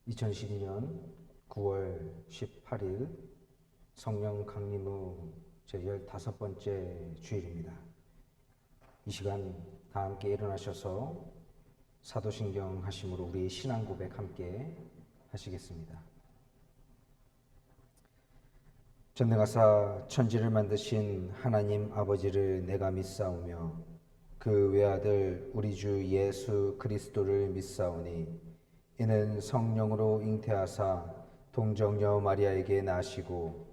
2012년 9월 18일 성령 강림 후 제15번째 주일입니다. 이 시간 다 함께 일어나셔서 사도신경 하심으로 우리 신앙 고백 함께 하시겠습니다. 전능하사 천지를 만드신 하나님 아버지를 내가 믿사오며 그 외아들 우리 주 예수 그리스도를 믿사오니 이는 성령으로 잉태하사 동정녀 마리아에게 나시고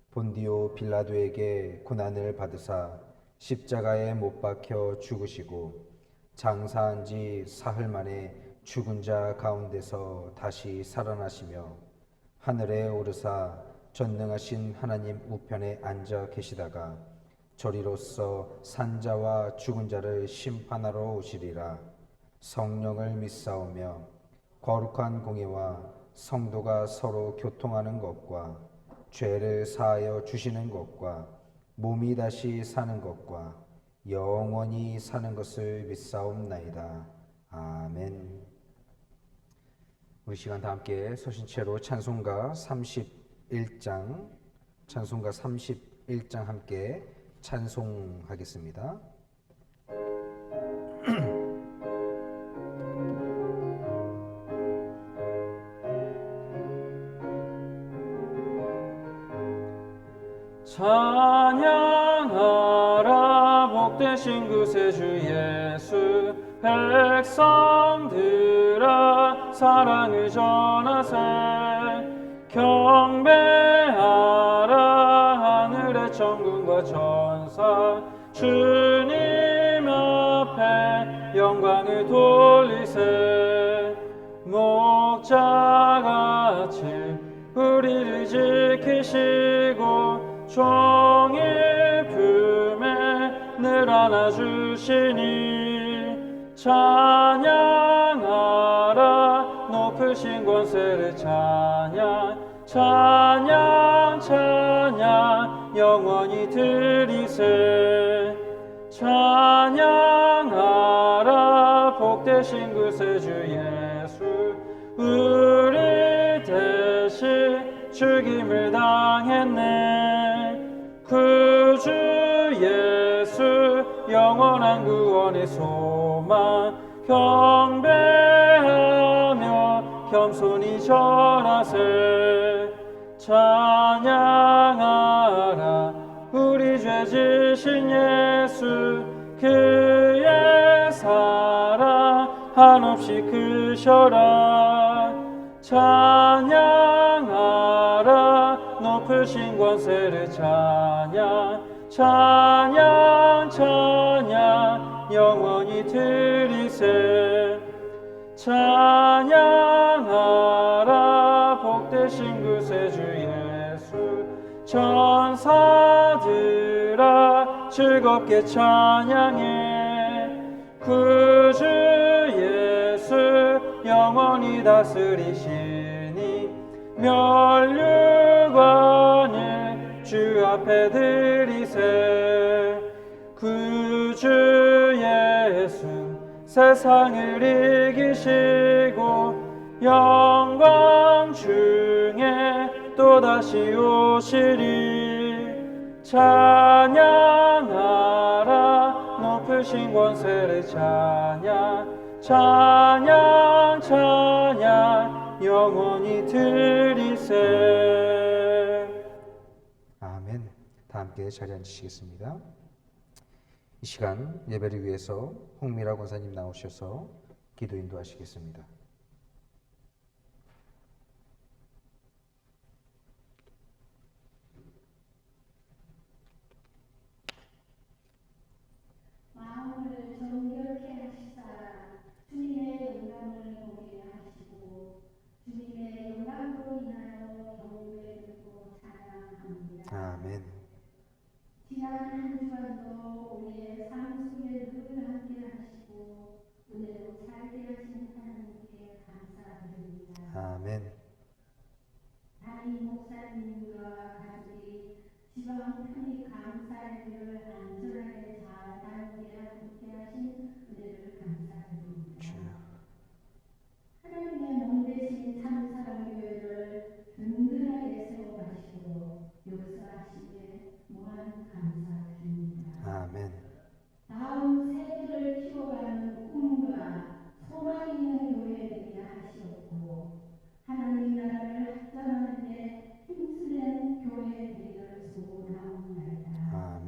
본디오 빌라도에게 고난을 받으사 십자가에 못 박혀 죽으시고 장사한 지 사흘 만에 죽은 자 가운데서 다시 살아나시며 하늘에 오르사 전능하신 하나님 우편에 앉아 계시다가 저리로서 산자와 죽은 자를 심판하러 오시리라. 성령을 믿사오며 거룩한 공예와 성도가 서로 교통하는 것과 죄를 사하여 주시는 것과 몸이 다시 사는 것과 영원히 사는 것을 믿사옵나이다. 아멘. 우리 시간 다 함께 서신 채로 찬송가 31장 함께 찬송하겠습니다. 찬양하라 복되신 구세주 예수 백성들아 사랑을 전하세 경배하라 하늘의 천군과 천사 주님 앞에 영광을 돌리세 목자같이 우리를 지키시고 종일 품에 늘 안아주시니 찬양하라 높으신 권세를 찬양 영원히 드리세 찬양하라 복되신 구세주 예수 우리 대신 죽임을 당했네 구주 예수 영원한 구원의 소망 경배하며 겸손히 절하세 찬양하라 우리 죄 지신 예수 그의 사랑 한없이 크셔라 찬양하라 높으신 권세를 찬양 영원히 드리세 찬양하라 복되신 구세주 예수 천사들아 즐겁게 찬양해 구주 예수 영원히 다스리시니 멸류관을 주 앞에 드리세 구주 예수 세상을 이기시고 영광 중에 또다시 오시리 찬양하라 높으신 권세를 찬양 영원히 드리세. 아멘. 다 함께 자리에 앉으시겠습니다. 이 시간 예배를 위해서 홍미라 권사님 나오셔서 기도 인도하시겠습니다. 마음을 정결케 하시사 주님의 영광을 보게 하시고 주님의 영광으로 인하여 경배드리고 찬양합니다. 아멘. 지난 한 주간도 우리의 삶 속에 늘 함께 하시고 은혜로 살게 하신 하나님께 감사드립니다. 아멘. 담임 목사님과 가족이 지방 편입 감사회를 안전하게 잘 다니게 함께 하신 은혜를 감사드립니다. 하나님의 몸 대신 참 사랑 아멘. 다음 세대를 키워가는 꿈과 소망 있는 교회 되게 하시옵고 하나님 나라를 확장하는 데 힘쓰는 교회 되기를 소원하옵나이다. 아멘.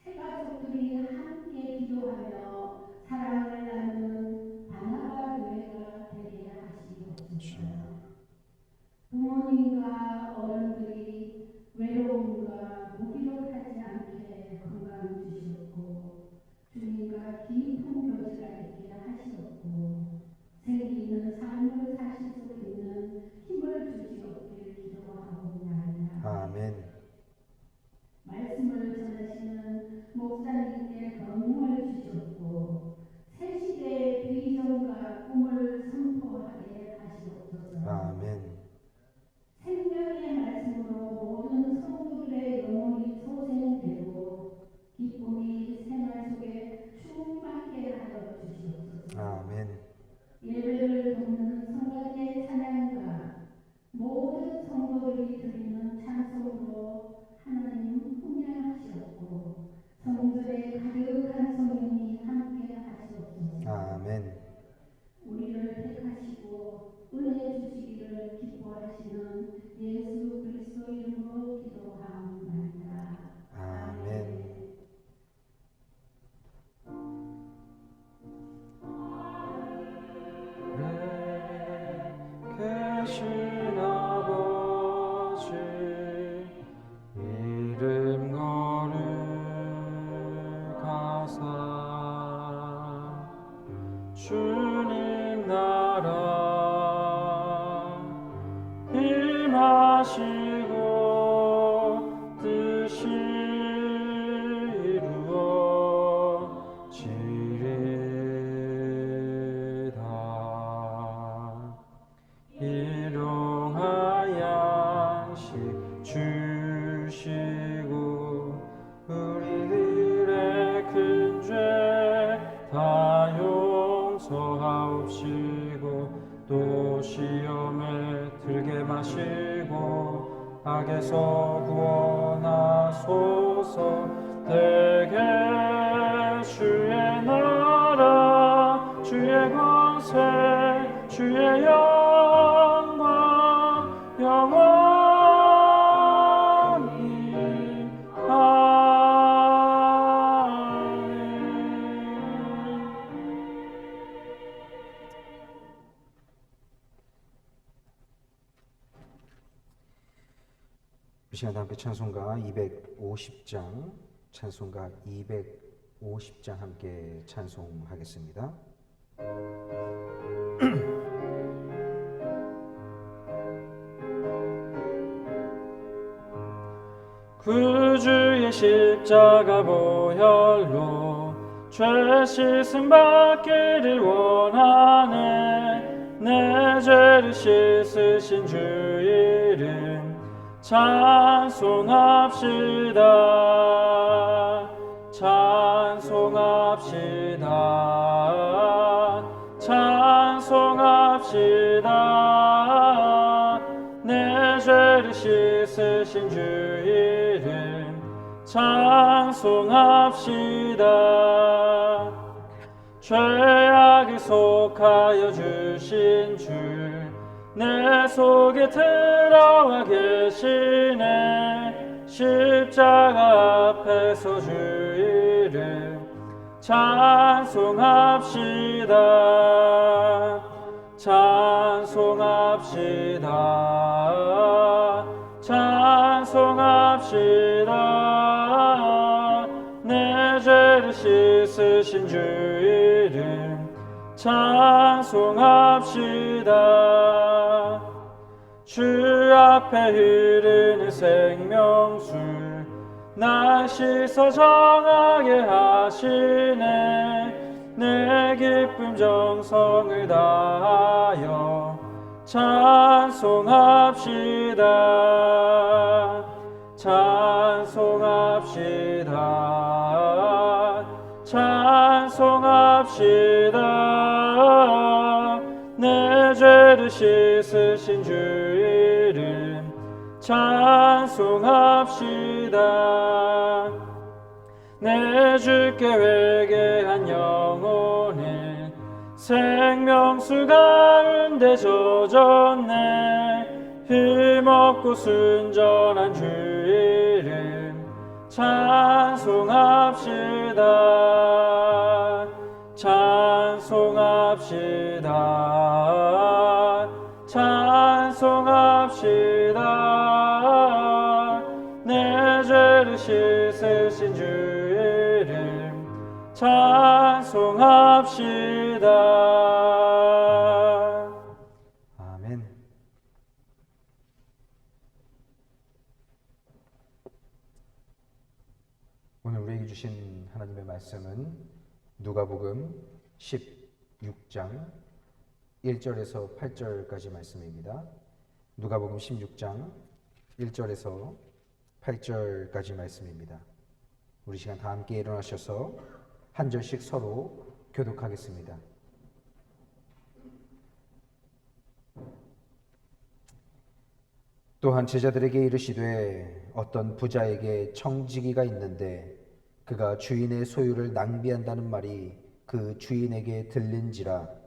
새 가족들이 함께 기도하며 사랑을 나누는 바나바 교회가 되게 하시옵소서. 부모님과 어른들이 외로움과 무기력하지 않게 건강 주시옵고 주님과 깊은 교제가 있게 하시옵고 생기 있는 삶을 사실 수 있는 힘을 주시옵기를 기도하옵나이다. 아멘. 말씀을 전하시는 목사님께 건능을 주시옵고 새 시대의 비전과 꿈을 선포하게 하시옵소서. 아멘. 생명의 말씀으로 모든 성도들의 영혼이 소생되고 기쁨이 생활 속에 충만케 하여 주시옵소서. 아멘. 예배를 돕는 성가대 찬양과 모든 성도들이 드리는 찬송으로 하나님 풍요하시옵고 성전의 가득한 성령이 함께 하시옵소서. 아멘. 우리를 택하시고 은혜 주시기를 기뻐하시는 예수 그리스도 이름으로 기도하옵나이다. 아멘. 계신 아버지 이름 거룩하사 주님 나라 임하시고 뜻이 이루어지리다. 일용할 양식 주시고 우리들의 큰 죄 다 용서하옵시고 또 시험에 들게 마시고 악에서 구원하소서. 대개 주의 나라 주의 권세 주의 영광 영원히 아멘. 이 시간 함께 찬송가 250장, 찬송가 250장 함께 찬송하겠습니다. 구주의 십자가 보혈로 죄 씻음 받기를 원하네. 내 죄를 씻으신 주 이름 찬송합시다. 찬송합시다. 찬송합시다. 내 죄를 씻으신 주 이름 찬송합시다. 죄악을 속하여 주신 주 내 속에 들어와 계시네. 십자가 앞에서 주 이름 찬송합시다. 찬송합시다. 찬송합시다. 내 죄를 씻으신 주 이름 찬송합시다. 주 앞에 흐르는 생명수 날 씻어 정하게 하시네. 내 기쁨 정성을 다하여 찬송합시다. 찬송합시다. 찬송합시다. 내 죄를 씻으신 주 이름 찬송합시다. 내 주께 회개한 영혼이 생명수 가운데 젖었네. 힘없고 순전한 주 이름 찬송합시다. 찬송합시다. 찬송합시다. 내 죄를 씻으신 주 이름 찬송합시다. 아멘. 오늘 우리에게 주신 하나님의 말씀은 누가복음 16장 1절에서 8절까지 말씀입니다. 누가복음 16장 1절에서 8절까지 말씀입니다. 우리 시간 다 함께 일어나셔서 한 절씩 서로 교독하겠습니다. 또한 제자들에게 이르시되 어떤 부자에게 청지기가 있는데 그가 주인의 소유를 낭비한다는 말이 그 주인에게 들린지라.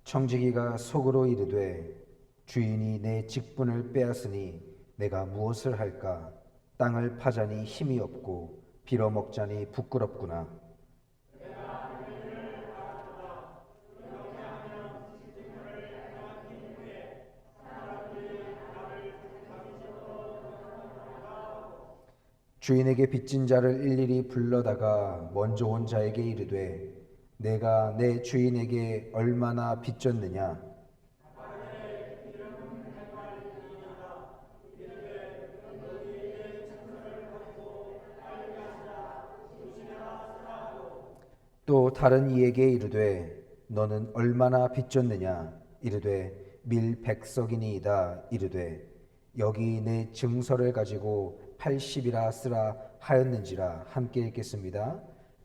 청지기가 속으로 이르되 주인이 내 직분을 빼앗으니 내가 무엇을 할까? 땅을 파자니 힘이 없고 빌어먹자니 부끄럽구나. 주인에게 빚진 자를 일일이 불러다가 먼저 온 자에게 이르되 내가 내 주인에게 얼마나 빚졌느냐? 또 다른 이에게 이르되 너는 얼마나 빚졌느냐? 이르되 밀 100석이니이다. 이르되 여기 내 증서를 가지고 80이라 쓰라 하였는지라. 함께 읽겠습니다.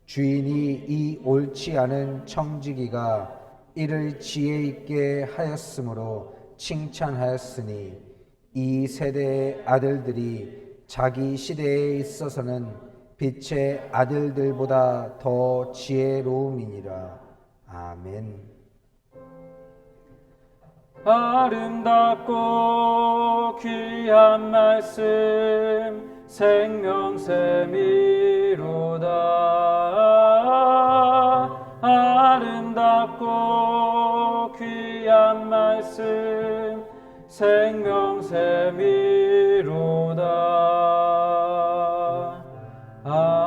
주인이 이 옳지 않은 청지기가 이를 지혜 있게 하였으므로 칭찬하였으니 이 세대의 아들들이 자기 시대에 있어서는 빛의 아들들보다 더 지혜로움이니라. 아멘. 아름답고 귀한 말씀 생명샘이로다. 아름답고 귀한 말씀 생명샘이로다. 아멘.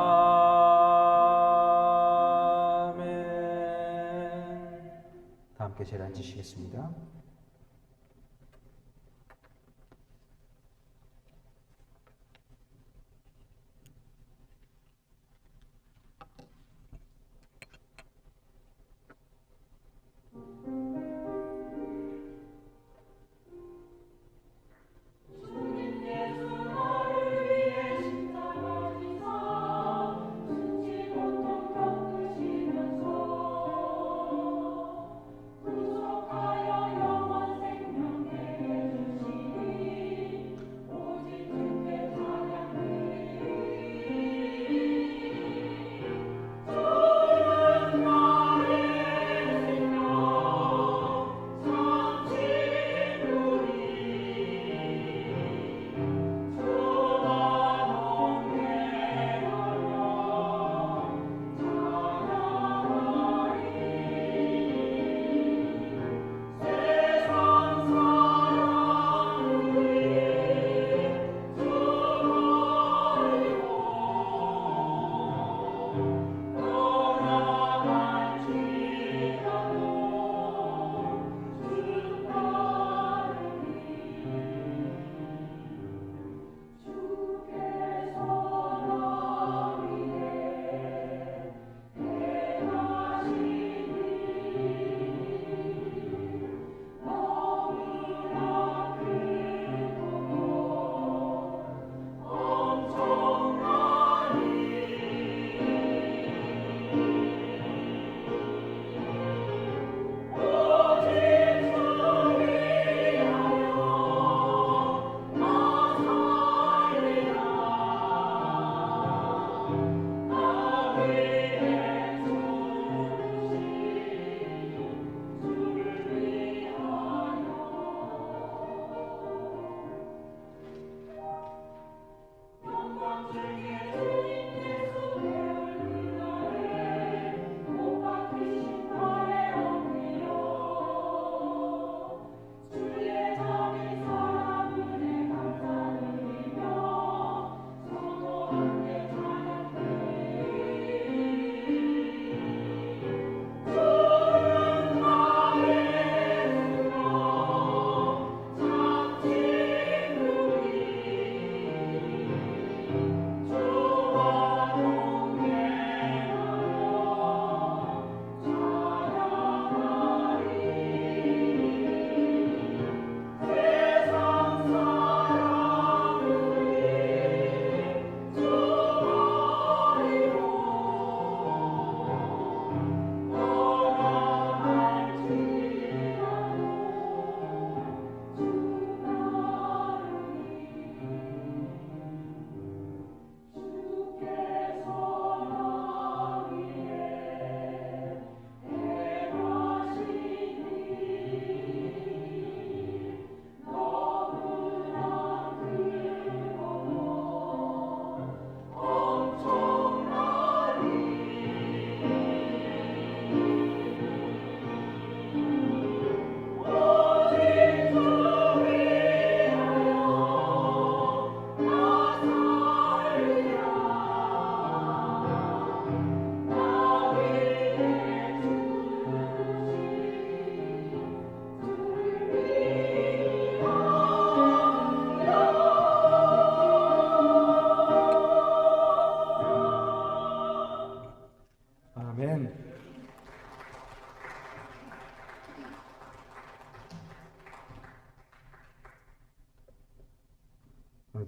다 함께 제일 앉으시겠습니다. 구속하여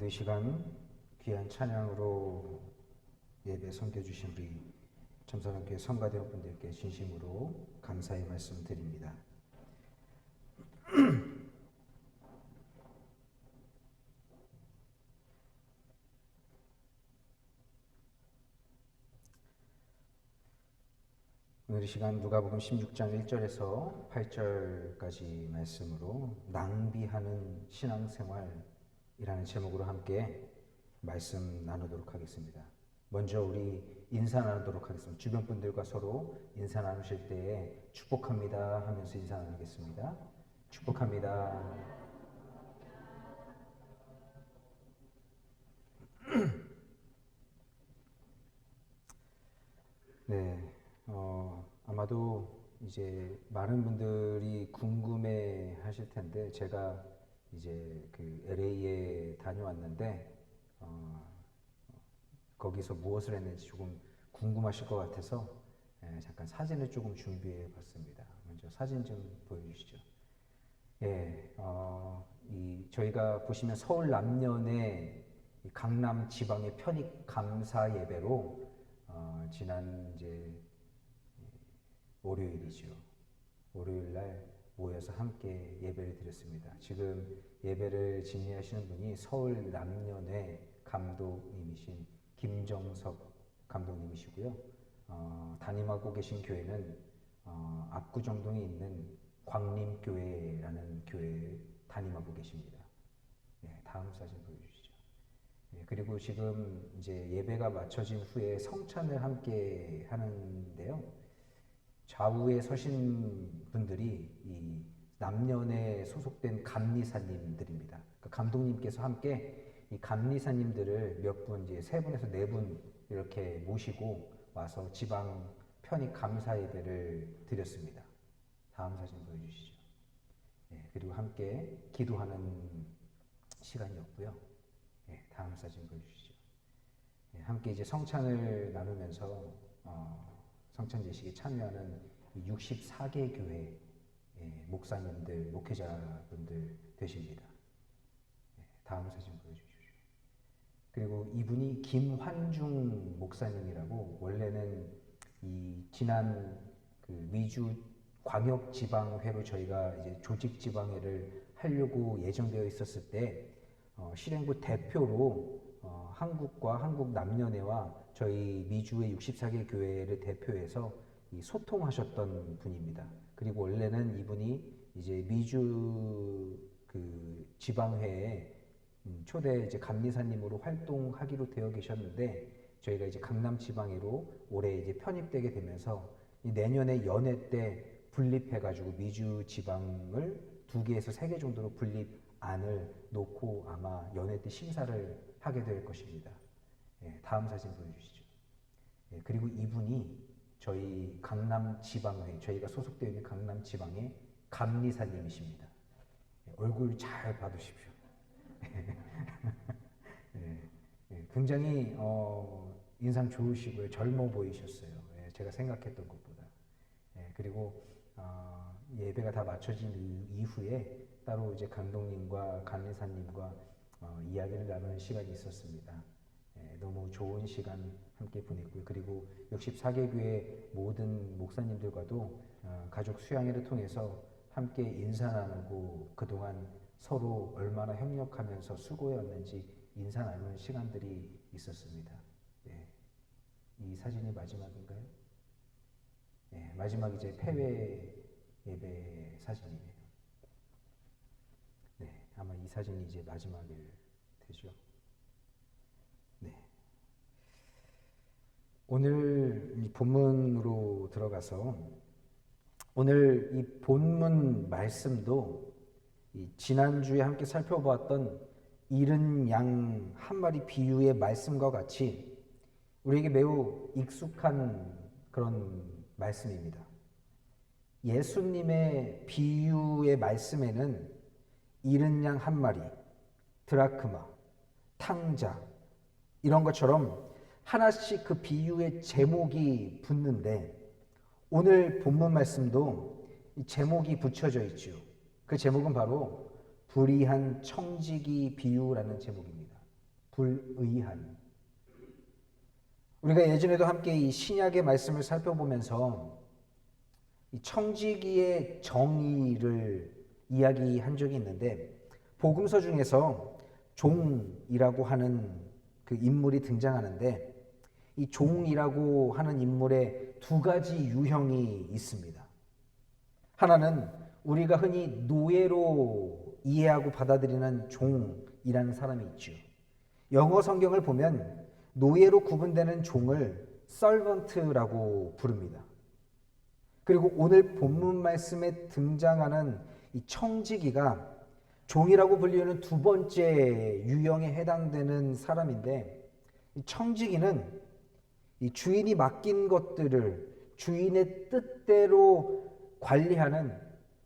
모두 이 시간 귀한 찬양으로 예배 섬겨주신 우리 참사랑교회 성가대원분들께 진심으로 감사의 말씀 드립니다. 오늘 이 시간 누가복음 16장 1절에서 8절까지 말씀으로 낭비하는 신앙생활이라는 제목으로 함께 말씀 나누도록 하겠습니다. 먼저 우리 인사 나누도록 하겠습니다. 주변 분들과 서로 인사 나누실 때에 축복합니다 하면서 인사 나누겠습니다. 축복합니다. 네. 아마도 이제 많은 분들이 궁금해 하실 텐데, 제가 이제 그 LA에 다녀왔는데, 거기서 무엇을 했는지 조금 궁금하실 것 같아서 잠깐 사진을 조금 준비해 봤습니다. 먼저 사진 좀 보여주시죠. 예, 저희가 보시면 서울 남년의 강남 지방의 편입 감사 예배로 지난 이제 월요일이죠. 월요일 날 모여서 함께 예배를 드렸습니다. 지금 예배를 진행하시는 분이 서울 남년의 감독님이신 김정석 감독님이시고요. 담임하고 계신 교회는 압구정동에 있는 광림교회라는 교회에 담임하고 계십니다. 예, 다음 사진 보여주시죠. 예, 그리고 지금 이제 예배가 마쳐진 후에 성찬을 함께 하는데요. 좌우에 서신 분들이 이 남년에 소속된 감리사님들입니다. 그 감독님께서 함께 이 감리사님들을 몇 분, 이제 3분에서 4분 이렇게 모시고 와서 지방 편입 감사 예배를 드렸습니다. 다음 사진 보여주시죠. 예, 그리고 함께 기도하는 시간이었고요. 예, 다음 사진 보여주시죠. 예, 함께 이제 성찬을 나누면서 성찬 제식에 참여하는 64개 교회 목사님들, 목회자분들 되십니다. 다음 사진 보여주십시오. 그리고 이분이 김환중 목사님이라고, 원래는 이 지난 그 미주 광역지방회로 저희가 이제 조직지방회를 하려고 예정되어 있었을 때 실행부 대표로 한국과 한국 남녀회와 저희 미주의 64개 교회를 대표해서 소통하셨던 분입니다. 그리고 원래는 이분이 이제 미주 그 지방회에 초대 이제 감리사님으로 활동하기로 되어 계셨는데, 저희가 이제 강남 지방회로 올해 이제 편입되게 되면서 내년에 연회 때 분립해가지고 미주 지방을 2개에서 3개 정도로 분립안을 놓고 아마 연회 때 심사를 하게 될 것입니다. 예, 다음 사진 보여주시죠. 예, 그리고 이분이 저희 강남 지방회, 저희가 소속되어 있는 강남 지방의 감리사님이십니다. 예, 얼굴 잘 봐두십시오. 예, 굉장히 인상 좋으시고요, 젊어 보이셨어요. 예, 제가 생각했던 것보다. 예, 그리고 예배가 다 마쳐진 이후에 따로 이제 감독님과 감리사님과 이야기를 나누는 시간이 있었습니다. 예, 너무 좋은 시간 함께 보냈고요. 그리고 64개 교회 모든 목사님들과도 가족 수양회를 통해서 함께 인사 나누고 그동안 서로 얼마나 협력하면서 수고해왔는지 인사 나누는 시간들이 있었습니다. 예, 이 사진이 마지막인가요? 예, 마지막 이제 폐회 예배 사진이네요. 네, 아마 이 사진이 이제 마지막일 되죠. 네. 오늘 이 본문으로 들어가서, 오늘 이 본문 말씀도 이 지난주에 함께 살펴보았던 잃은 양 한 마리 비유의 말씀과 같이 우리에게 매우 익숙한 그런 말씀입니다. 예수님의 비유의 말씀에는 잃은 양 한 마리, 드라크마, 탕자 이런 것처럼 하나씩 그 비유의 제목이 붙는데, 오늘 본문 말씀도 이 제목이 붙여져 있죠. 그 제목은 바로 불의한 청지기 비유라는 제목입니다. 불의한. 우리가 예전에도 함께 이 신약의 말씀을 살펴보면서 이 청지기의 정의를 이야기한 적이 있는데, 복음서 중에서 종이라고 하는 그 인물이 등장하는데, 이 종이라고 하는 인물의 두 가지 유형이 있습니다. 하나는 우리가 흔히 노예로 이해하고 받아들이는 종이라는 사람이 있죠. 영어 성경을 보면 노예로 구분되는 종을 servant라고 부릅니다. 그리고 오늘 본문 말씀에 등장하는 이 청지기가 종이라고 불리는 두 번째 유형에 해당되는 사람인데, 이 청지기는 이 주인이 맡긴 것들을 주인의 뜻대로 관리하는,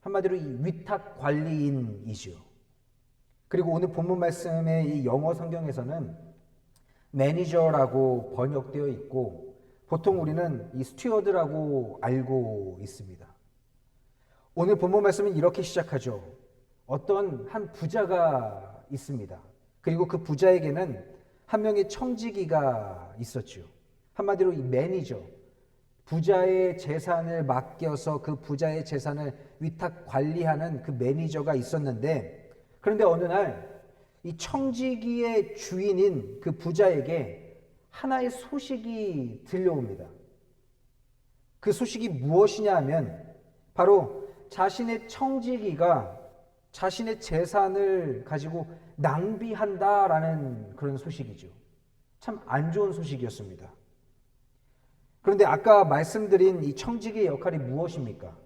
한마디로 이 위탁 관리인이죠. 그리고 오늘 본문 말씀의 이 영어 성경에서는 매니저라고 번역되어 있고, 보통 우리는 이 스튜어드라고 알고 있습니다. 오늘 본문 말씀은 이렇게 시작하죠. 어떤 한 부자가 있습니다. 그리고 그 부자에게는 한 명의 청지기가 있었죠. 한마디로 이 매니저, 부자의 재산을 맡겨서 그 부자의 재산을 위탁 관리하는 그 매니저가 있었는데, 그런데 어느 날 이 청지기의 주인인 그 부자에게 하나의 소식이 들려옵니다. 그 소식이 무엇이냐 하면 바로 자신의 청지기가 자신의 재산을 가지고 낭비한다라는 그런 소식이죠. 참 안 좋은 소식이었습니다. 그런데 아까 말씀드린 이 청지기의 역할이 무엇입니까?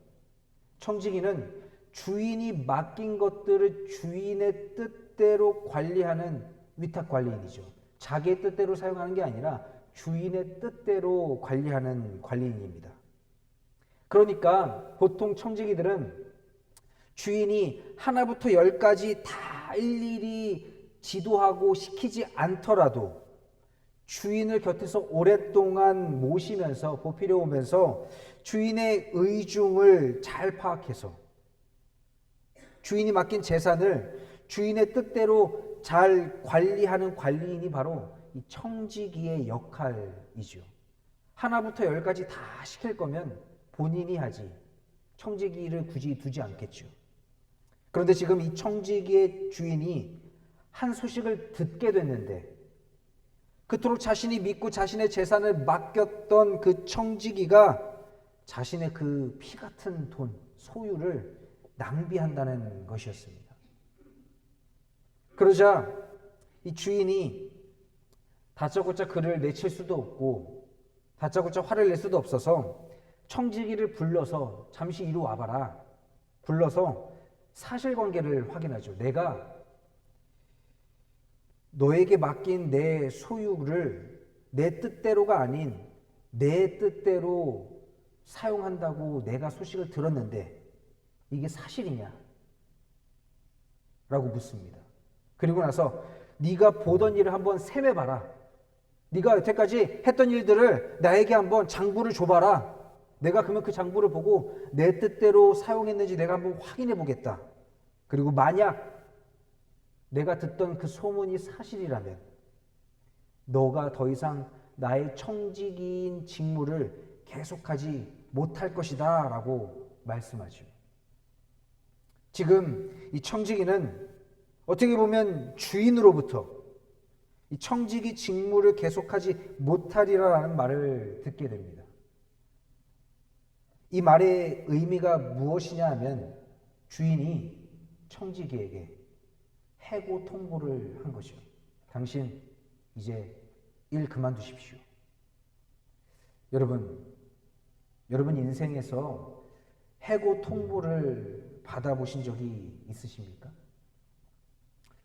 청지기는 주인이 맡긴 것들을 주인의 뜻대로 관리하는 위탁 관리인이죠. 자기의 뜻대로 사용하는 게 아니라 주인의 뜻대로 관리하는 관리인입니다. 그러니까 보통 청지기들은 주인이 하나부터 열까지 다 일일이 지도하고 시키지 않더라도 주인을 곁에서 오랫동안 모시면서 보필해 오면서 주인의 의중을 잘 파악해서 주인이 맡긴 재산을 주인의 뜻대로 잘 관리하는 관리인이 바로 이 청지기의 역할이죠. 하나부터 열까지 다 시킬 거면 본인이 하지 청지기를 굳이 두지 않겠죠. 그런데 지금 이 청지기의 주인이 한 소식을 듣게 됐는데, 그토록 자신이 믿고 자신의 재산을 맡겼던 그 청지기가 자신의 그 피 같은 돈, 소유를 낭비한다는 것이었습니다. 그러자 이 주인이 다짜고짜 그를 내칠 수도 없고 다짜고짜 화를 낼 수도 없어서 청지기를 불러서 잠시 이리 와봐라. 불러서 사실관계를 확인하죠. 내가 너에게 맡긴 내 소유를 내 뜻대로가 아닌 내 뜻대로 사용한다고 내가 소식을 들었는데 이게 사실이냐? 라고 묻습니다. 그리고 나서 네가 보던 일을 한번 셈해봐라. 네가 여태까지 했던 일들을 나에게 한번 장부를 줘봐라. 내가 그러면 그 장부를 보고 내 뜻대로 사용했는지 내가 한번 확인해 보겠다. 그리고 만약 내가 듣던 그 소문이 사실이라면 너가 더 이상 나의 청지기인 직무를 계속하지 못할 것이다 라고 말씀하죠. 지금 이 청지기는 어떻게 보면 주인으로부터 이 청지기 직무를 계속하지 못하리라는 말을 듣게 됩니다. 이 말의 의미가 무엇이냐 하면 주인이 청지기에게 해고 통보를 한 거죠. 당신 이제 일 그만두십시오. 여러분 인생에서 해고 통보를 받아보신 적이 있으십니까?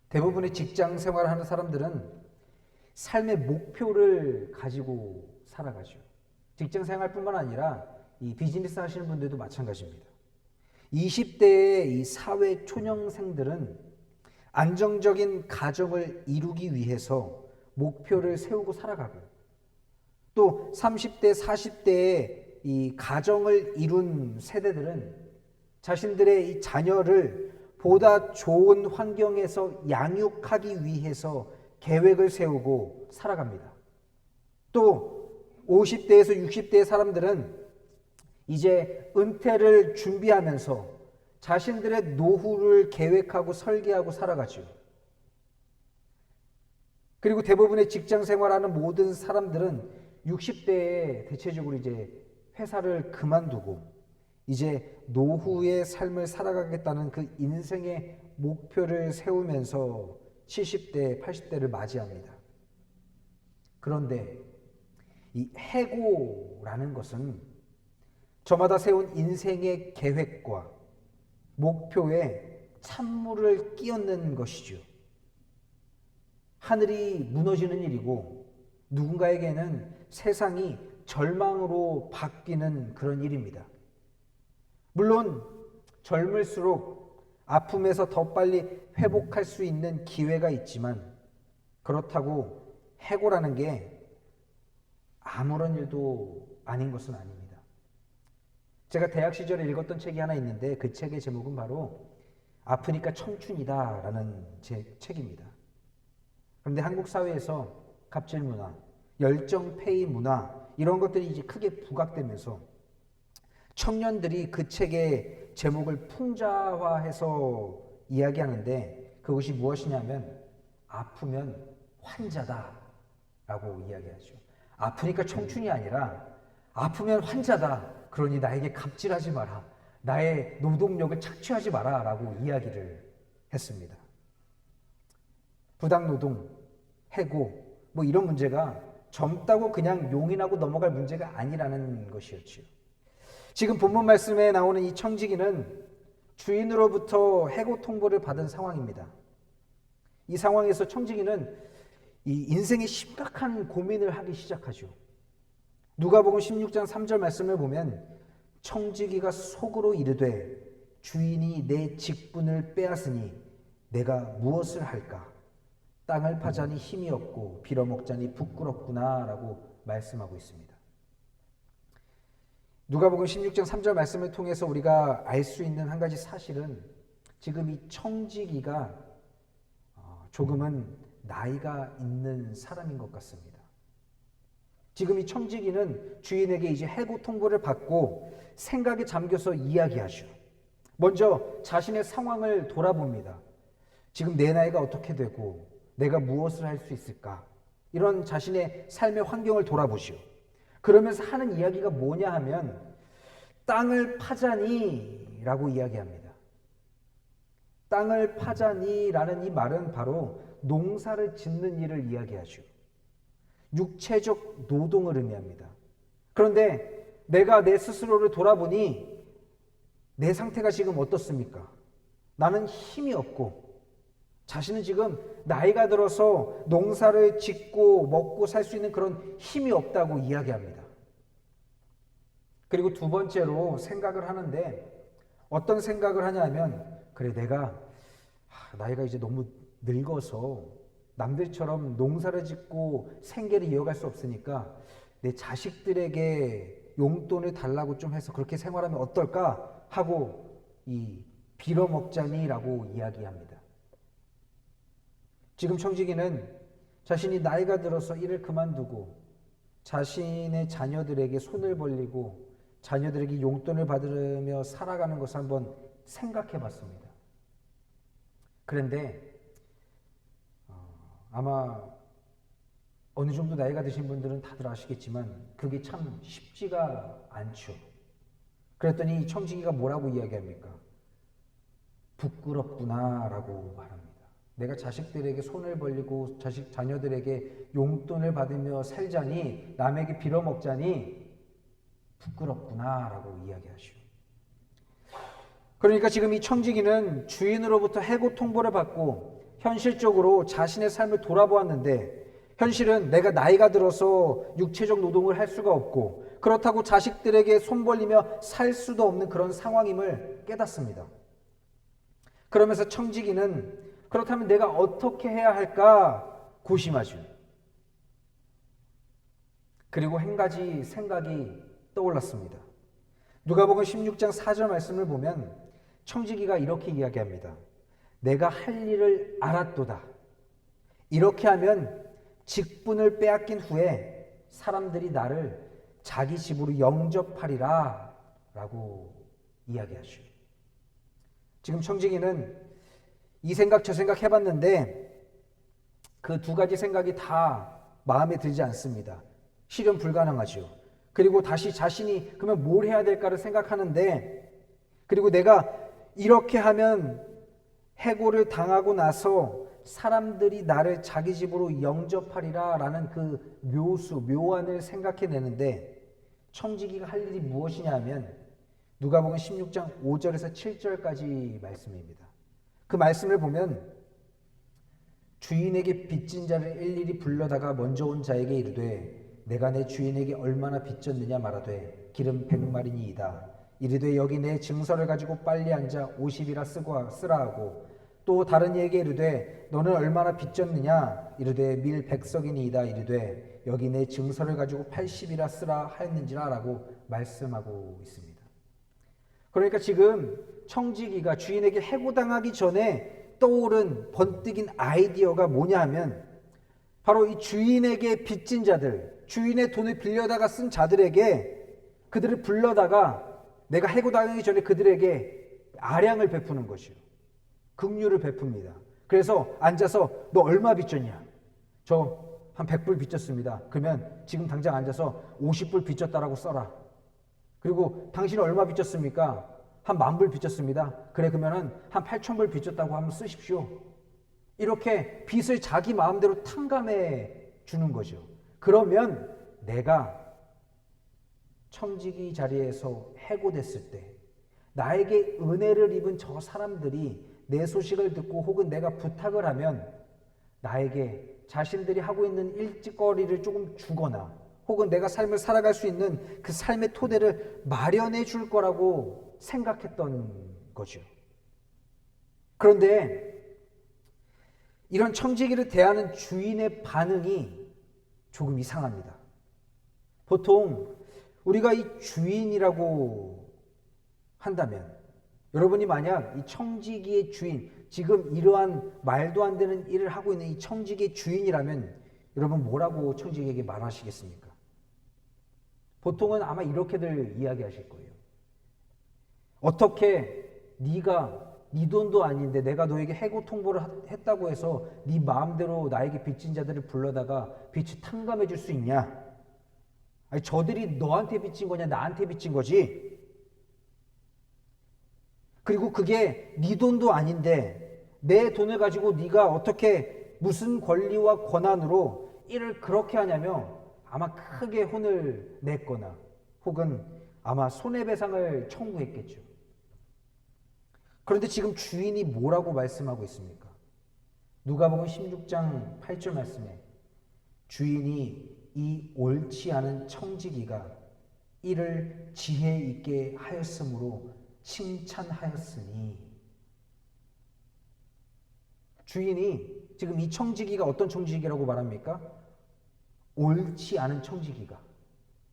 대부분의 직장 생활하는 사람들은 삶의 목표를 가지고 살아가죠. 직장 생활뿐만 아니라 이 비즈니스 하시는 분들도 마찬가지입니다. 20대의 이 사회 초년생들은 안정적인 가정을 이루기 위해서 목표를 세우고 살아가고, 또 30대, 40대의 이 가정을 이룬 세대들은 자신들의 이 자녀를 보다 좋은 환경에서 양육하기 위해서 계획을 세우고 살아갑니다. 또 50대에서 60대의 사람들은 이제 은퇴를 준비하면서 자신들의 노후를 계획하고 설계하고 살아가죠. 그리고 대부분의 직장 생활하는 모든 사람들은 60대에 대체적으로 이제 회사를 그만두고 이제 노후의 삶을 살아가겠다는 그 인생의 목표를 세우면서 70대, 80대를 맞이합니다. 그런데 이 해고라는 것은 저마다 세운 인생의 계획과 목표에 찬물을 끼얹는 것이죠. 하늘이 무너지는 일이고 누군가에게는 세상이 절망으로 바뀌는 그런 일입니다. 물론 젊을수록 아픔에서 더 빨리 회복할 수 있는 기회가 있지만 그렇다고 해고라는 게 아무런 일도 아닌 것은 아닙니다. 제가 대학 시절에 읽었던 책이 하나 있는데 그 책의 제목은 바로 아프니까 청춘이다라는 제 책입니다. 그런데 한국 사회에서 갑질 문화, 열정 페이 문화 이런 것들이 이제 크게 부각되면서 청년들이 그 책의 제목을 풍자화해서 이야기하는데 그것이 무엇이냐면 아프면 환자다라고 이야기하죠. 아프니까 청춘이 아니라 아프면 환자다. 그러니 나에게 갑질하지 마라. 나의 노동력을 착취하지 마라 라고 이야기를 했습니다. 부당노동, 해고 뭐 이런 문제가 젊다고 그냥 용인하고 넘어갈 문제가 아니라는 것이었지요. 지금 본문 말씀에 나오는 이 청지기는 주인으로부터 해고 통보를 받은 상황입니다. 이 상황에서 청지기는 이 인생의 심각한 고민을 하기 시작하죠. 누가복음 16장 3절 말씀을 보면 청지기가 속으로 이르되 주인이 내 직분을 빼앗으니 내가 무엇을 할까? 땅을 파자니 힘이 없고 빌어먹자니 부끄럽구나 라고 말씀하고 있습니다. 누가복음 16장 3절 말씀을 통해서 우리가 알 수 있는 한 가지 사실은 지금 이 청지기가 조금은 나이가 있는 사람인 것 같습니다. 지금 이 청지기는 주인에게 이제 해고 통보를 받고 생각에 잠겨서 이야기하죠. 먼저 자신의 상황을 돌아봅니다. 지금 내 나이가 어떻게 되고 내가 무엇을 할 수 있을까? 이런 자신의 삶의 환경을 돌아보시오. 그러면서 하는 이야기가 뭐냐 하면 땅을 파자니 라고 이야기합니다. 땅을 파자니 라는 이 말은 바로 농사를 짓는 일을 이야기하죠. 육체적 노동을 의미합니다. 그런데 내가 내 스스로를 돌아보니 내 상태가 지금 어떻습니까? 나는 힘이 없고 자신은 지금 나이가 들어서 농사를 짓고 먹고 살 수 있는 그런 힘이 없다고 이야기합니다. 그리고 두 번째로 생각을 하는데 어떤 생각을 하냐면 그래 내가 나이가 이제 너무 늙어서 남들처럼 농사를 짓고 생계를 이어갈 수 없으니까 내 자식들에게 용돈을 달라고 좀 해서 그렇게 생활하면 어떨까 하고 이 빌어먹자니라고 이야기합니다. 지금 청지기는 자신이 나이가 들어서 일을 그만두고 자신의 자녀들에게 손을 벌리고 자녀들에게 용돈을 받으며 살아가는 것을 한번 생각해 봤습니다. 그런데 아마 어느 정도 나이가 드신 분들은 다들 아시겠지만 그게 참 쉽지가 않죠. 그랬더니 이 청지기가 뭐라고 이야기합니까? 부끄럽구나 라고 말합니다. 내가 자식들에게 손을 벌리고 자녀들에게 용돈을 받으며 살자니 남에게 빌어먹자니 부끄럽구나 라고 이야기하시오. 그러니까 지금 이 청지기는 주인으로부터 해고 통보를 받고 현실적으로 자신의 삶을 돌아보았는데 현실은 내가 나이가 들어서 육체적 노동을 할 수가 없고 그렇다고 자식들에게 손 벌리며 살 수도 없는 그런 상황임을 깨닫습니다. 그러면서 청지기는 그렇다면 내가 어떻게 해야 할까 고심하죠. 그리고 한 가지 생각이 떠올랐습니다. 누가복음 16장 4절 말씀을 보면 청지기가 이렇게 이야기합니다. 내가 할 일을 알았도다. 이렇게 하면 직분을 빼앗긴 후에 사람들이 나를 자기 집으로 영접하리라 라고 이야기하죠. 지금 청지기는 이 생각 저 생각 해봤는데 그 두 가지 생각이 다 마음에 들지 않습니다. 실현 불가능하죠. 그리고 다시 자신이 그러면 뭘 해야 될까를 생각하는데, 그리고 내가 이렇게 하면 해고를 당하고 나서 사람들이 나를 자기 집으로 영접하리라 라는 그 묘안을 생각해내는데, 청지기가 할 일이 무엇이냐 하면 누가복음 16장 5절에서 7절까지 말씀입니다. 그 말씀을 보면 주인에게 빚진 자를 일일이 불러다가 먼저 온 자에게 이르되 내가 내 주인에게 얼마나 빚졌느냐 말하되 기름 100마리니이다. 이르되 여기 내 증서를 가지고 빨리 앉아 50이라 쓰라 하고, 또 다른 이에게 이르되 너는 얼마나 빚졌느냐 이르되 밀 100석이니이다. 이르되 여기 내 증서를 가지고 80이라 쓰라 하였는지라 라고 말씀하고 있습니다. 그러니까 지금 청지기가 주인에게 해고당하기 전에 떠오른 번뜩인 아이디어가 뭐냐 하면 바로 이 주인에게 빚진 자들, 주인의 돈을 빌려다가 쓴 자들에게 그들을 불러다가 내가 해고당하기 전에 그들에게 아량을 베푸는 것이요, 긍휼을 베풉니다. 그래서 앉아서 너 얼마 빚졌냐? 저 한 100불 빚졌습니다. 그러면 지금 당장 앉아서 50불 빚졌다라고 써라. 그리고 당신은 얼마 빚졌습니까? 한 10,000불 빚졌습니다. 그래, 그러면은 한 8,000불 빚졌다고 한번 쓰십시오. 이렇게 빚을 자기 마음대로 탕감해 주는 거죠. 그러면 내가 청지기 자리에서 해고됐을 때 나에게 은혜를 입은 저 사람들이 내 소식을 듣고 혹은 내가 부탁을 하면 나에게 자신들이 하고 있는 일거리를 조금 주거나 혹은 내가 삶을 살아갈 수 있는 그 삶의 토대를 마련해 줄 거라고 생각했던 거죠. 그런데 이런 청지기를 대하는 주인의 반응이 조금 이상합니다. 보통 우리가 이 주인이라고 한다면, 여러분이 만약 이 청지기의 주인, 지금 이러한 말도 안 되는 일을 하고 있는 이 청지기의 주인이라면 여러분 뭐라고 청지기에게 말하시겠습니까? 보통은 아마 이렇게들 이야기하실 거예요. 어떻게 네가 네 돈도 아닌데 내가 너에게 해고 통보를 했다고 해서 네 마음대로 나에게 빚진 자들을 불러다가 빚을 탕감해 줄 수 있냐? 아니, 저들이 너한테 빚진 거냐 나한테 빚진 거지? 그리고 그게 네 돈도 아닌데 내 돈을 가지고 네가 어떻게 무슨 권리와 권한으로 일을 그렇게 하냐며 아마 크게 혼을 냈거나 혹은 아마 손해배상을 청구했겠죠. 그런데 지금 주인이 뭐라고 말씀하고 있습니까? 누가복음 16장 8절 말씀에 주인이 이 옳지 않은 청지기가 이를 지혜 있게 하였으므로 칭찬하였으니, 주인이 지금 이 청지기가 어떤 청지기라고 말합니까? 옳지 않은 청지기가.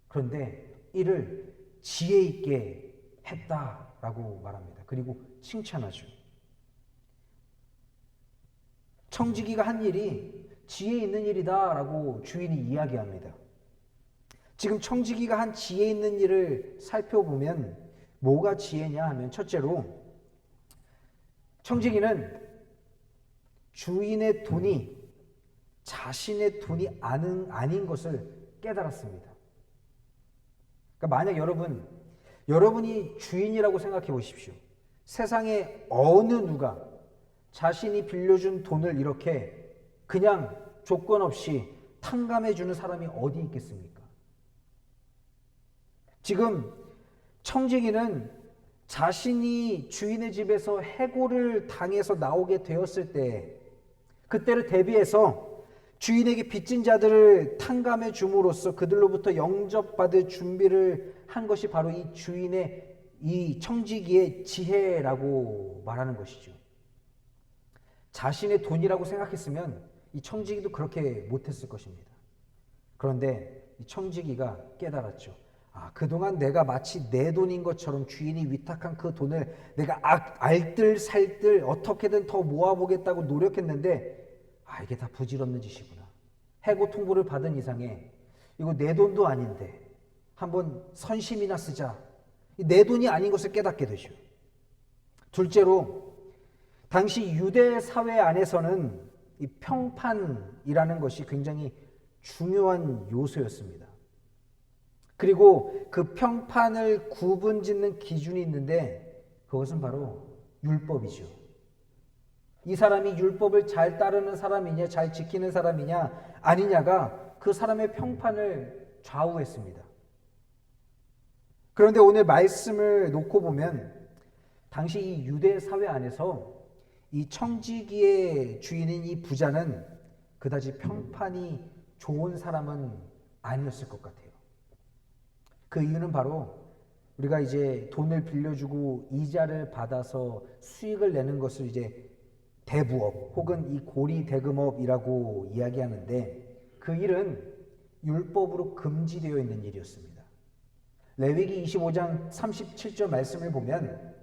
그런데 이를 지혜 있게 했다라고 말합니다. 그리고 칭찬하죠. 청지기가 한 일이 지혜 있는 일이다라고 주인이 이야기합니다. 지금 청지기가 한 지혜 있는 일을 살펴보면 뭐가 지혜냐 하면, 첫째로 청지기는 주인의 돈이 자신의 돈이 아닌 것을 깨달았습니다. 그러니까 만약 여러분이 주인이라고 생각해 보십시오. 세상에 어느 누가 자신이 빌려준 돈을 이렇게 그냥 조건 없이 탕감해 주는 사람이 어디 있겠습니까? 지금 청지기는 자신이 주인의 집에서 해고를 당해서 나오게 되었을 때, 그때를 대비해서 주인에게 빚진 자들을 탕감해 줌으로써 그들로부터 영접받을 준비를 한 것이 바로 이 주인의, 이 청지기의 지혜라고 말하는 것이죠. 자신의 돈이라고 생각했으면 이 청지기도 그렇게 못했을 것입니다. 그런데 이 청지기가 깨달았죠. 그동안 내가 마치 내 돈인 것처럼 주인이 위탁한 그 돈을 내가 알뜰살뜰 어떻게든 더 모아보겠다고 노력했는데 아, 이게 다 부질없는 짓이구나. 해고 통보를 받은 이상에 이거 내 돈도 아닌데 한번 선심이나 쓰자. 내 돈이 아닌 것을 깨닫게 되죠. 둘째로 당시 유대 사회 안에서는 이 평판이라는 것이 굉장히 중요한 요소였습니다. 그리고 그 평판을 구분짓는 기준이 있는데 그것은 바로 율법이죠. 이 사람이 율법을 잘 따르는 사람이냐, 잘 지키는 사람이냐, 아니냐가 그 사람의 평판을 좌우했습니다. 그런데 오늘 말씀을 놓고 보면 당시 이 유대 사회 안에서 이 청지기의 주인인 이 부자는 그다지 평판이 좋은 사람은 아니었을 것 같아요. 그 이유는 바로 우리가 이제 돈을 빌려주고 이자를 받아서 수익을 내는 것을 이제 대부업 혹은 이 고리대금업이라고 이야기하는데 그 일은 율법으로 금지되어 있는 일이었습니다. 레위기 25장 37절 말씀을 보면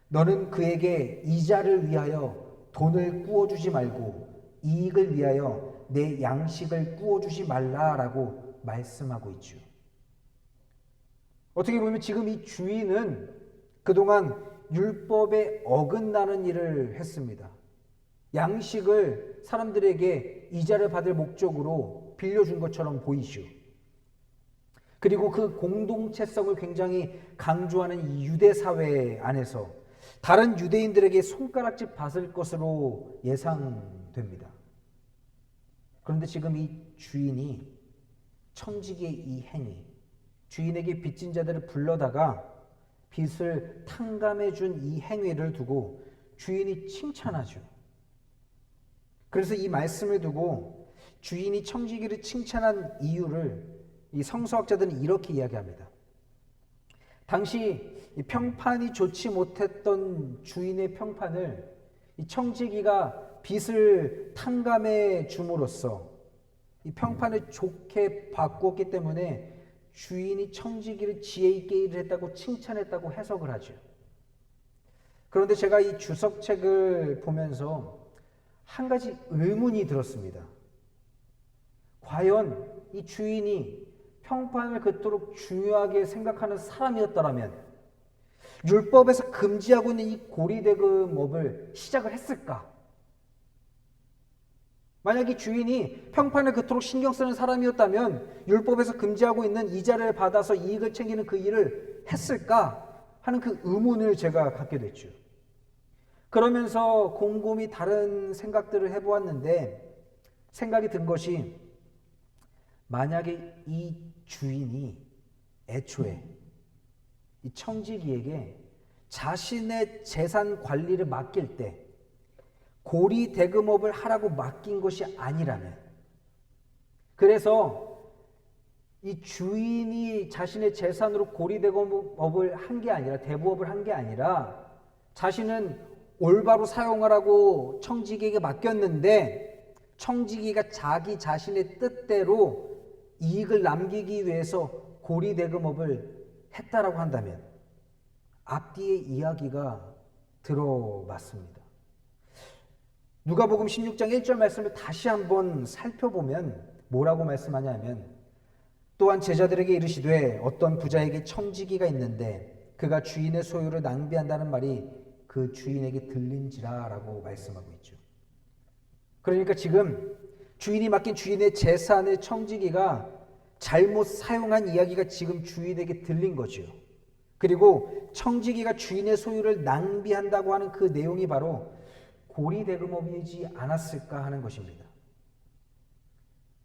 너는 그에게 이자를 위하여 돈을 꾸어주지 말고 이익을 위하여 내 양식을 꾸어주지 말라라고 말씀하고 있죠. 어떻게 보면 지금 이 주인은 그동안 율법에 어긋나는 일을 했습니다. 양식을 사람들에게 이자를 받을 목적으로 빌려준 것처럼 보이죠. 그리고 그 공동체성을 굉장히 강조하는 이 유대 사회 안에서 다른 유대인들에게 손가락질 받을 것으로 예상됩니다. 그런데 지금 이 주인이 청지기의 이 행위, 주인에게 빚진 자들을 불러다가 빚을 탕감해 준 이 행위를 두고 주인이 칭찬하죠. 그래서 이 말씀을 두고 주인이 청지기를 칭찬한 이유를 이 성서학자들은 이렇게 이야기합니다. 당시 이 평판이 좋지 못했던 주인의 평판을 이 청지기가 빚을 탕감해 줌으로써 이 평판을 좋게 바꾸었기 때문에 주인이 청지기를 지혜 있게 일을 했다고 칭찬했다고 해석을 하죠. 그런데 제가 이 주석책을 보면서 한 가지 의문이 들었습니다. 과연 이 주인이 평판을 그토록 중요하게 생각하는 사람이었더라면 율법에서 금지하고 있는 이 고리대금업을 시작을 했을까? 만약 이 주인이 평판을 그토록 신경 쓰는 사람이었다면 율법에서 금지하고 있는 이자를 받아서 이익을 챙기는 그 일을 했을까 하는 그 의문을 제가 갖게 됐죠. 그러면서 곰곰이 다른 생각들을 해보았는데 생각이 든 것이 만약에 이 주인이 애초에 이 청지기에게 자신의 재산 관리를 맡길 때 고리대금업을 하라고 맡긴 것이 아니라면, 그래서 이 주인이 자신의 재산으로 고리대금업을 한 게 아니라 대부업을 한 게 아니라 자신은 올바로 사용하라고 청지기에게 맡겼는데 청지기가 자기 자신의 뜻대로 이익을 남기기 위해서 고리대금업을 했다라고 한다면 앞뒤의 이야기가 들어맞습니다. 누가복음 16장 1절 말씀을 다시 한번 살펴보면 뭐라고 말씀하냐면 또한 제자들에게 이르시되 어떤 부자에게 청지기가 있는데 그가 주인의 소유를 낭비한다는 말이 그 주인에게 들린지라 라고 말씀하고 있죠. 그러니까 지금 주인이 맡긴 주인의 재산을 청지기가 잘못 사용한 이야기가 지금 주인에게 들린 거죠. 그리고 청지기가 주인의 소유를 낭비한다고 하는 그 내용이 바로 고리대금업이지 않았을까 하는 것입니다.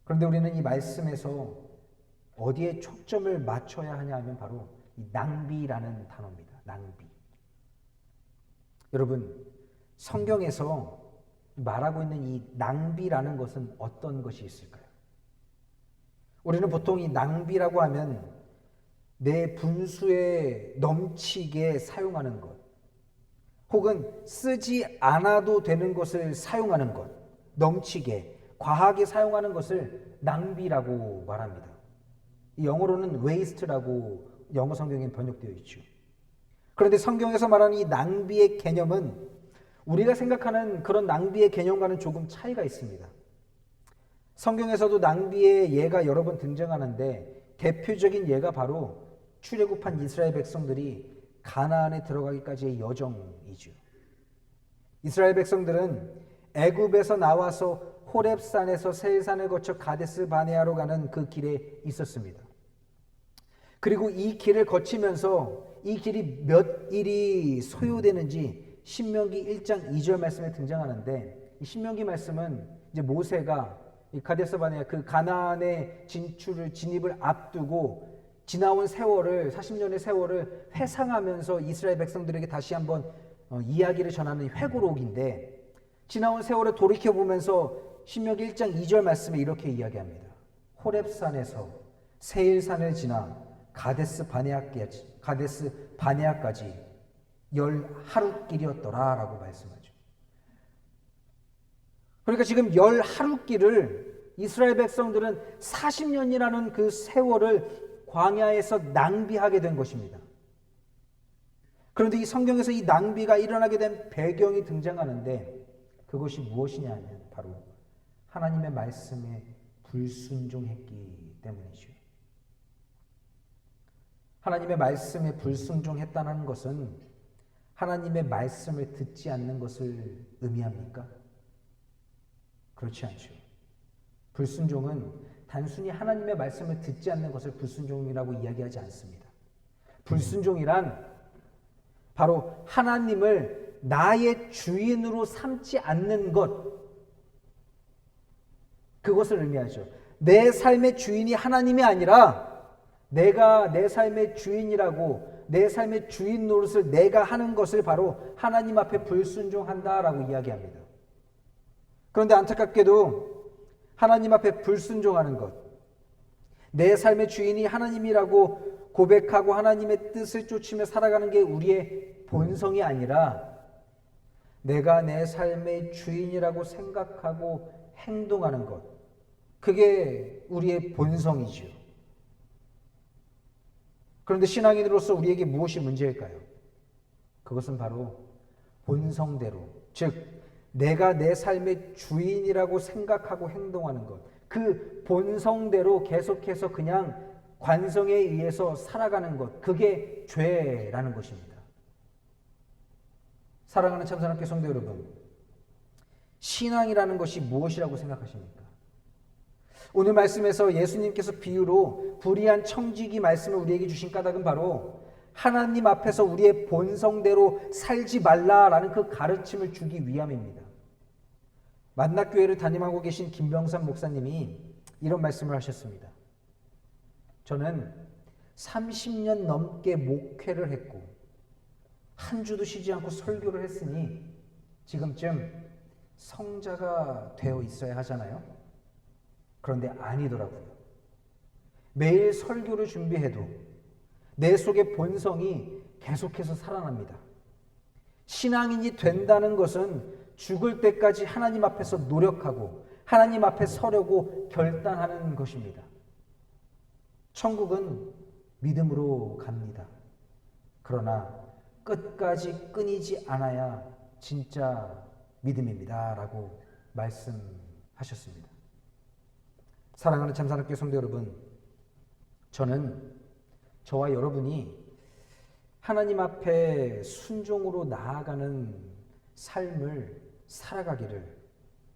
그런데 우리는 이 말씀에서 어디에 초점을 맞춰야 하냐 하면 바로 이 낭비라는 단어입니다. 낭비. 여러분, 성경에서 말하고 있는 이 낭비라는 것은 어떤 것이 있을까요? 우리는 보통 이 낭비라고 하면 내 분수에 넘치게 사용하는 것, 혹은 쓰지 않아도 되는 것을 사용하는 것, 넘치게, 과하게 사용하는 것을 낭비라고 말합니다. 영어로는 waste라고 영어 성경에 번역되어 있죠. 그런데 성경에서 말하는 이 낭비의 개념은 우리가 생각하는 그런 낭비의 개념과는 조금 차이가 있습니다. 성경에서도 낭비의 예가 여러 번 등장하는데 대표적인 예가 바로 출애굽한 이스라엘 백성들이 가나안에 들어가기까지의 여정이죠. 이스라엘 백성들은 애굽에서 나와서 호렙산에서 세일산을 거쳐 가데스 바네아로 가는 그 길에 있었습니다. 그리고 이 길을 거치면서 이 길이 몇 일이 소요되는지 신명기 1장 2절 말씀에 등장하는데, 이 신명기 말씀은 이제 모세가 이 가데스 바네아 그 가나안의 진입을 앞두고 지나온 세월을 40년의 세월을 회상하면서 이스라엘 백성들에게 다시 한번 이야기를 전하는 회고록인데, 지나온 세월을 돌이켜 보면서 신명기 1장 2절 말씀에 이렇게 이야기합니다. 호렙산에서 세일산을 지나 가데스 바네아까지 10하루길이었더라라고 말씀하죠. 그러니까 지금 10하루길을 이스라엘 백성들은 40년이라는 그 세월을 광야에서 낭비하게 된 것입니다. 그런데 이 성경에서 이 낭비가 일어나게 된 배경이 등장하는데, 그것이 무엇이냐 하면 바로 하나님의 말씀에 불순종했기 때문이죠. 하나님의 말씀에 불순종했다는 것은 하나님의 말씀을 듣지 않는 것을 의미합니까? 그렇지 않죠. 불순종은 단순히 하나님의 말씀을 듣지 않는 것을 불순종이라고 이야기하지 않습니다. 불순종이란 바로 하나님을 나의 주인으로 삼지 않는 것, 그것을 의미하죠. 내 삶의 주인이 하나님이 아니라 내가 내 삶의 주인이라고, 내 삶의 주인 노릇을 내가 하는 것을 바로 하나님 앞에 불순종한다라고 이야기합니다. 그런데 안타깝게도 하나님 앞에 불순종하는 것, 내 삶의 주인이 하나님이라고 고백하고 하나님의 뜻을 쫓으며 살아가는 게 우리의 본성이 아니라 내가 내 삶의 주인이라고 생각하고 행동하는 것, 그게 우리의 본성이지요. 그런데 신앙인으로서 우리에게 무엇이 문제일까요? 그것은 바로 본성대로, 즉 내가 내 삶의 주인이라고 생각하고 행동하는 것, 그 본성대로 계속해서 그냥 관성에 의해서 살아가는 것, 그게 죄라는 것입니다. 사랑하는 참사랑교회 성도 여러분, 신앙이라는 것이 무엇이라고 생각하십니까? 오늘 말씀에서 예수님께서 비유로 불의한 청지기 말씀을 우리에게 주신 까닭은 바로 하나님 앞에서 우리의 본성대로 살지 말라라는 그 가르침을 주기 위함입니다. 만락교회를 담임하고 계신 김병삼 목사님이 이런 말씀을 하셨습니다. 저는 30년 넘게 목회를 했고 한 주도 쉬지 않고 설교를 했으니 지금쯤 성자가 되어 있어야 하잖아요. 그런데 아니더라고요. 매일 설교를 준비해도 내 속의 본성이 계속해서 살아납니다. 신앙인이 된다는 것은 죽을 때까지 하나님 앞에서 노력하고 하나님 앞에 서려고 결단하는 것입니다. 천국은 믿음으로 갑니다. 그러나 끝까지 끊이지 않아야 진짜 믿음입니다. 라고 말씀하셨습니다. 사랑하는 참사랑교회 성도 여러분, 저는 저와 여러분이 하나님 앞에 순종으로 나아가는 삶을 살아가기를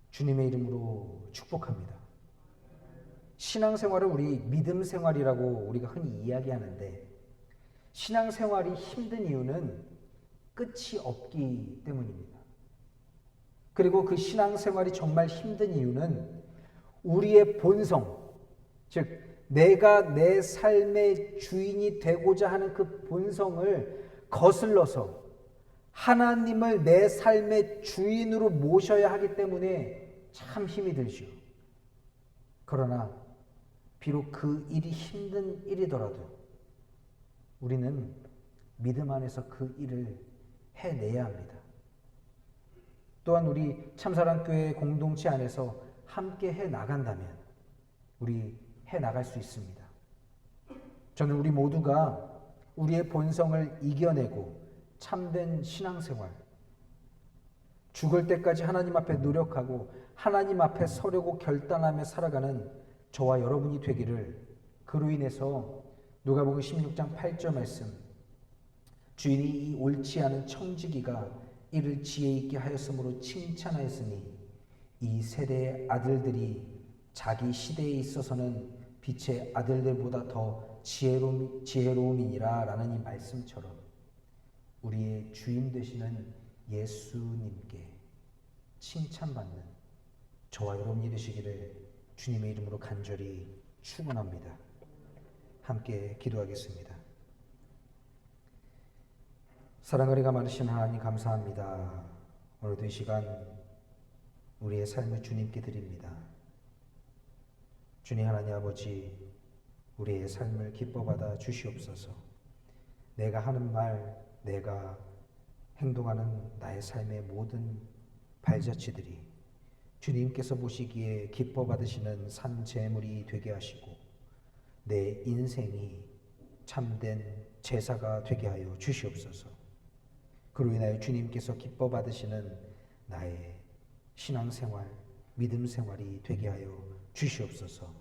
주님의 이름으로 축복합니다. 신앙생활을 우리 믿음 생활이라고 우리가 흔히 이야기하는데, 신앙생활이 힘든 이유는 끝이 없기 때문입니다. 그리고 그 신앙생활이 정말 힘든 이유는 우리의 본성, 즉 내가 내 삶의 주인이 되고자 하는 그 본성을 거슬러서 하나님을 내 삶의 주인으로 모셔야 하기 때문에 참 힘이 들죠. 그러나 비록 그 일이 힘든 일이더라도 우리는 믿음 안에서 그 일을 해내야 합니다. 또한 우리 참사랑교회 공동체 안에서 함께 해 나간다면 우리 해 나갈 수 있습니다. 저는 우리 모두가 우리의 본성을 이겨내고 참된 신앙생활, 죽을 때까지 하나님 앞에 노력하고 하나님 앞에 서려고 결단하며 살아가는 저와 여러분이 되기를, 그로 인해서 누가복음 16장 8절 말씀, 주인이 이 옳지 않은 청지기가 이를 지혜 있게 하였으므로 칭찬하였으니 이 세대의 아들들이 자기 시대에 있어서는 빛의 아들들보다 더 지혜로움이니라 라는 이 말씀처럼 우리의 주인 되시는 예수님께 칭찬받는 저와 여러분이 되시기를 주님의 이름으로 간절히 축원합니다. 함께 기도하겠습니다. 사랑거리가 많으신 하나님 감사합니다. 오늘도 이 시간 우리의 삶을 주님께 드립니다. 주님 하나님 아버지, 우리의 삶을 기뻐받아 주시옵소서. 내가 하는 말, 내가 행동하는 나의 삶의 모든 발자취들이 주님께서 보시기에 기뻐받으시는 산 제물이 되게 하시고 내 인생이 참된 제사가 되게 하여 주시옵소서. 그로 인하여 주님께서 기뻐받으시는 나의 신앙생활, 믿음 생활이 되게 하여 주시옵소서.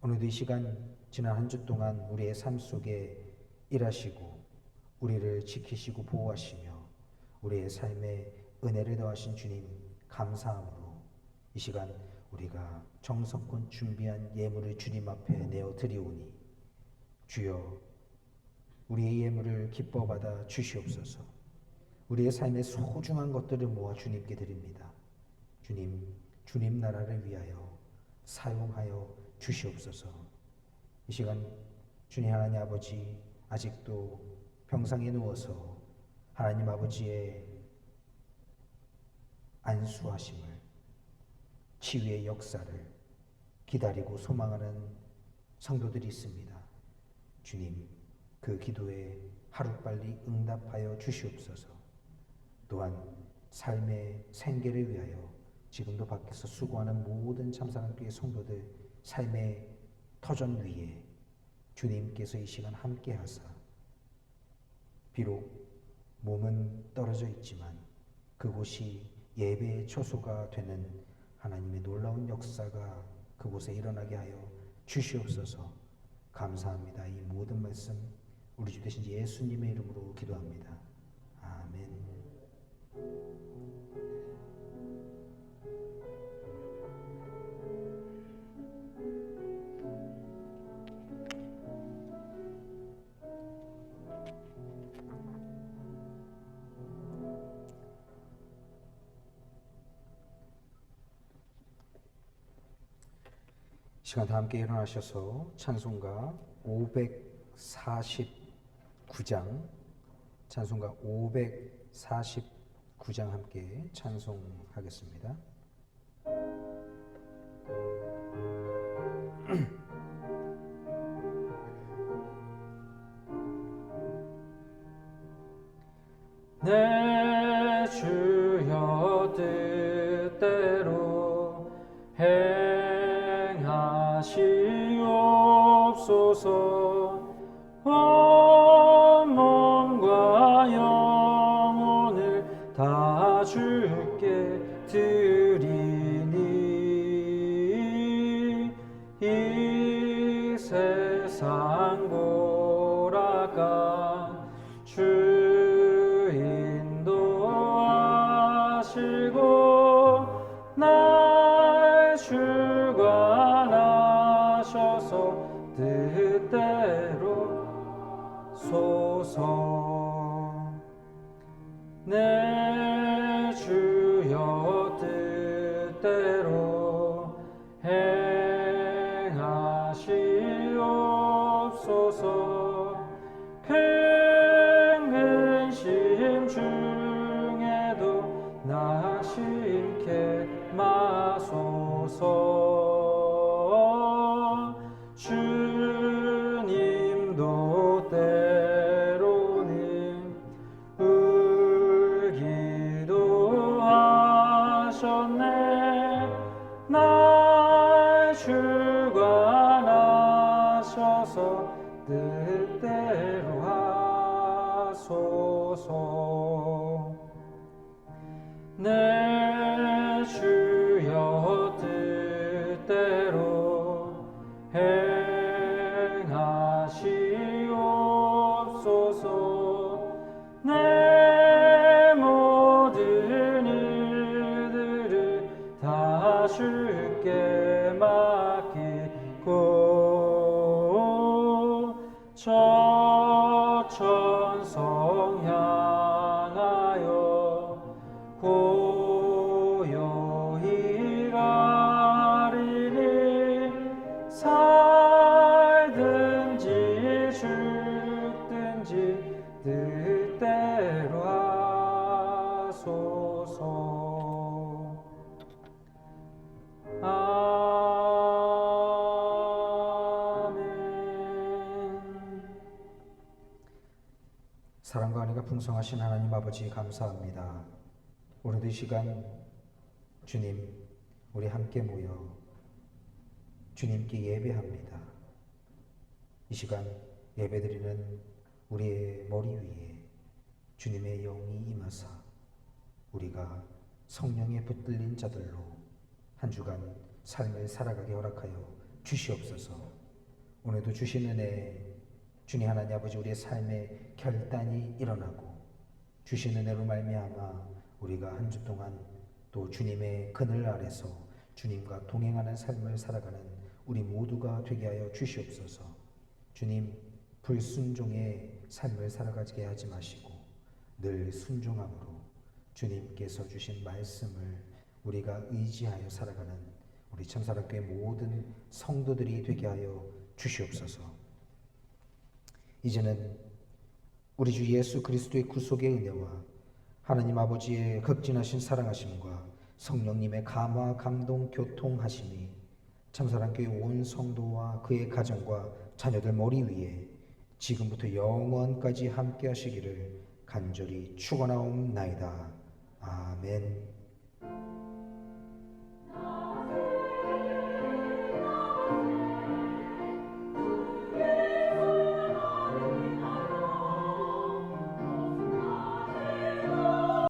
오늘도 이 시간 지난 한 주 동안 우리의 삶 속에 일하시고 우리를 지키시고 보호하시며 우리의 삶에 은혜를 더하신 주님 감사함으로 이 시간 우리가 정성껏 준비한 예물을 주님 앞에 내어 드리오니 주여 우리의 예물을 기뻐받아 주시옵소서. 우리의 삶의 소중한 것들을 모아 주님께 드립니다. 주님 나라를 위하여 사용하여 주시옵소서. 이 시간 주님 하나님 아버지, 아직도 병상에 누워서 하나님 아버지의 안수하심을, 치유의 역사를 기다리고 소망하는 성도들이 있습니다. 주님, 그 기도에 하루빨리 응답하여 주시옵소서. 또한 삶의 생계를 위하여 지금도 밖에서 수고하는 모든 참사랑교회 성도들 삶의 터전 위에 주님께서 이 시간 함께 하사 비록 몸은 떨어져 있지만 그곳이 예배의 처소가 되는 하나님의 놀라운 역사가 그곳에 일어나게 하여 주시옵소서. 감사합니다. 이 모든 말씀 우리 주 되신 예수님의 이름으로 기도합니다. 아멘. 시간 다 함께 일어나셔서 찬송가 549장 찬송가 549장 함께 찬송하겠습니다. 내 주여 뜻대로 행하시옵소서. 온 몸과 영혼을 다 주께 드리니 이 세상 고락가 주 인도하시고 날 주관하셔서 뜻대로 소서. 내 주여 뜻대로 행하시옵소서. 큰 근심 중에도 낙심케 마소서. 주님도 때로는 울기도 하셨네. 날 주관하셔서 뜻대로 하소서. 내 하소서. 아멘. 사랑과 은혜가 풍성하신 하나님 아버지 감사합니다. 오늘도 이 시간 주님 우리 함께 모여 주님께 예배합니다. 이 시간 예배드리는 우리의 머리 위에 주님의 영이 임하사 우리가 성령에 붙들린 자들로 한 주간 삶을 살아가게 허락하여 주시옵소서. 오늘도 주신 은혜 주님 하나님 아버지 우리의 삶에 결단이 일어나고 주신 은혜로 말미암아 우리가 한 주 동안 또 주님의 그늘 아래서 주님과 동행하는 삶을 살아가는 우리 모두가 되게 하여 주시옵소서. 주님 불순종의 삶을 살아가게 하지 마시고 늘 순종함으로 주님께서 주신 말씀을 우리가 의지하여 살아가는 우리 참사랑교회 모든 성도들이 되게 하여 주시옵소서. 이제는 우리 주 예수 그리스도의 구속의 은혜와 하나님 아버지의 극진하신 사랑하심과 성령님의 감화 감동 교통하심이 참사랑교회 온 성도와 그의 가정과 자녀들 머리 위에 지금부터 영원까지 함께 하시기를 간절히 축원하옵나이다. 아멘.